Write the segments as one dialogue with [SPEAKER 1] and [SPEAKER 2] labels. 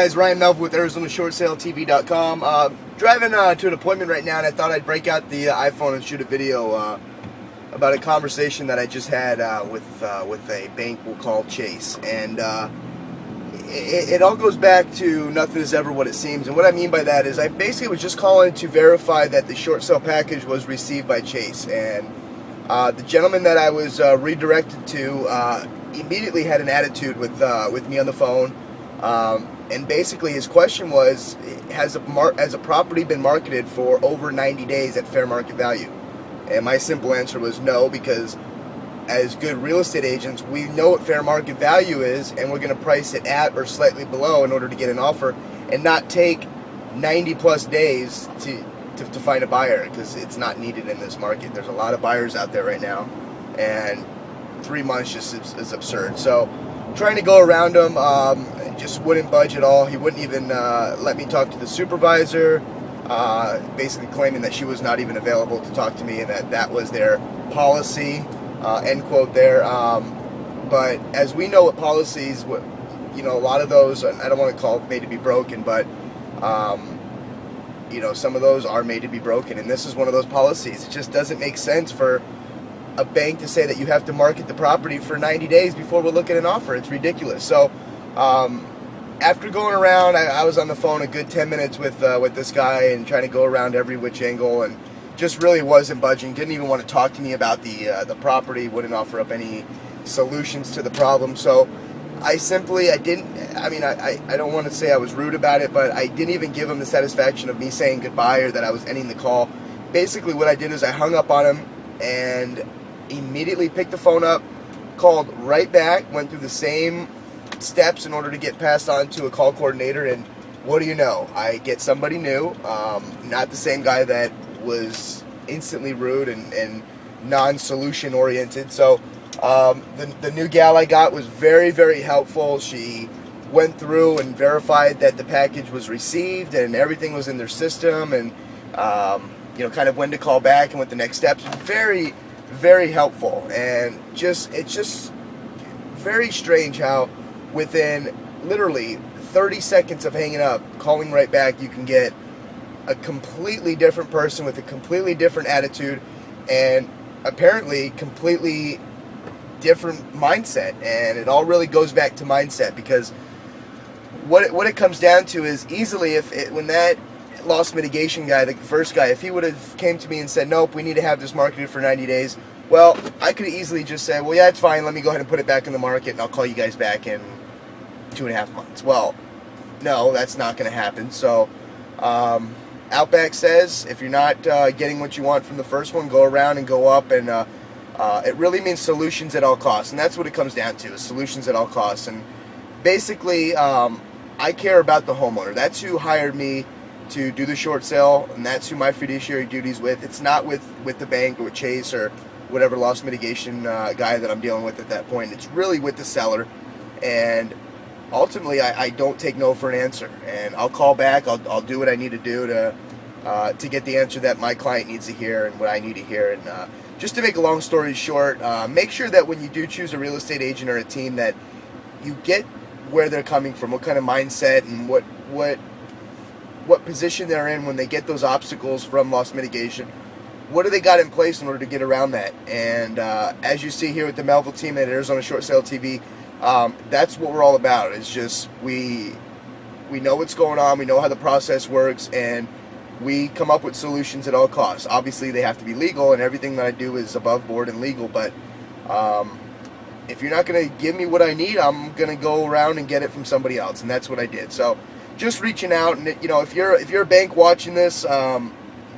[SPEAKER 1] Guys, Ryan Melvin with ArizonaShortSaleTV.com. Driving to an appointment right now, and I thought I'd break out the iPhone and shoot a video about a conversation that I just had with a bank we'll call Chase. And it all goes back to nothing is ever what it seems. And what I mean by that is I basically was just calling to verify that the short sale package was received by Chase. And the gentleman that I was redirected to immediately had an attitude with me on the phone. And basically his question was, has a property been marketed for over 90 days at fair market value? And my simple answer was no, because as good real estate agents, we know what fair market value is, and we're going to price it at or slightly below in order to get an offer, and not take 90 plus days to find a buyer, because it's not needed in this market. There's a lot of buyers out there right now, and 3 months just is absurd. So trying to go around him, just wouldn't budge at all. He wouldn't even let me talk to the supervisor, basically claiming that she was not even available to talk to me, and that was their policy, end quote there. But as we know what policies, a lot of those, I don't want to call it made to be broken, but some of those are made to be broken, and this is one of those policies. It just doesn't make sense for a bank to say that you have to market the property for 90 days before we'll look at an offer. It's ridiculous. So after going around, I was on the phone a good 10 minutes with this guy and trying to go around every which angle, and just really wasn't budging. Didn't even want to talk to me about the property. Wouldn't offer up any solutions to the problem. So I don't want to say I was rude about it, but I didn't even give him the satisfaction of me saying goodbye or that I was ending the call. Basically what I did is I hung up on him and immediately picked the phone up, called right back, went through the same steps in order to get passed on to a call coordinator, and what do you know? I get somebody new, not the same guy that was instantly rude and non-solution oriented. So the new gal I got was very, very helpful. She went through and verified that the package was received and everything was in their system, and kind of when to call back and what the next steps. Very, very helpful. And it's just very strange how within literally 30 seconds of hanging up, calling right back, you can get a completely different person with a completely different attitude and apparently completely different mindset. And it all really goes back to mindset, because what it comes down to is easily when that loss mitigation guy, the first guy, if he would have came to me and said, nope, we need to have this marketed for 90 days, well, I could have easily just said, well, yeah, it's fine, let me go ahead and put it back in the market, and I'll call you guys back in 2.5 months. Well, no, that's not going to happen. So Outback says if you're not getting what you want from the first one, go around and go up, and it really means solutions at all costs, and that's what it comes down to, is solutions at all costs. And basically I care about the homeowner. That's who hired me to do the short sale, and that's who my fiduciary duty's with. It's not with the bank or with Chase or whatever loss mitigation guy that I'm dealing with at that point. It's really with the seller, and ultimately I don't take no for an answer, and I'll call back. I'll do what I need to do to get the answer that my client needs to hear and what I need to hear. And just to make a long story short, make sure that when you do choose a real estate agent or a team, that you get where they're coming from, what kind of mindset and what position they're in when they get those obstacles from loss mitigation. What do they got in place in order to get around that? And as you see here with the Melville team at Arizona Short Sale TV, that's what we're all about. It's just we know what's going on, we know how the process works, and we come up with solutions at all costs. Obviously they have to be legal, and everything that I do is above board and legal, but if you're not going to give me what I need, I'm going to go around and get it from somebody else, and that's what I did. So just reaching out, and if you're a bank watching this,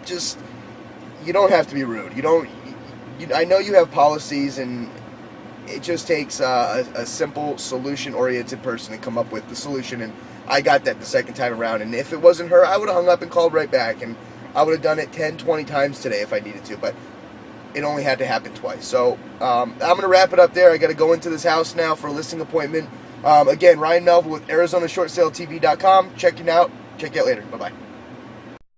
[SPEAKER 1] just, you don't have to be rude. I know you have policies, and it just takes a simple solution-oriented person to come up with the solution, and I got that the second time around. And if it wasn't her, I would have hung up and called right back, and I would have done it 10, 20 times today if I needed to, but it only had to happen twice. So I'm going to wrap it up there. I got to go into this house now for a listing appointment. Again, Ryan Melville with ArizonaShortSaleTV.com. Check you out later. Bye-bye.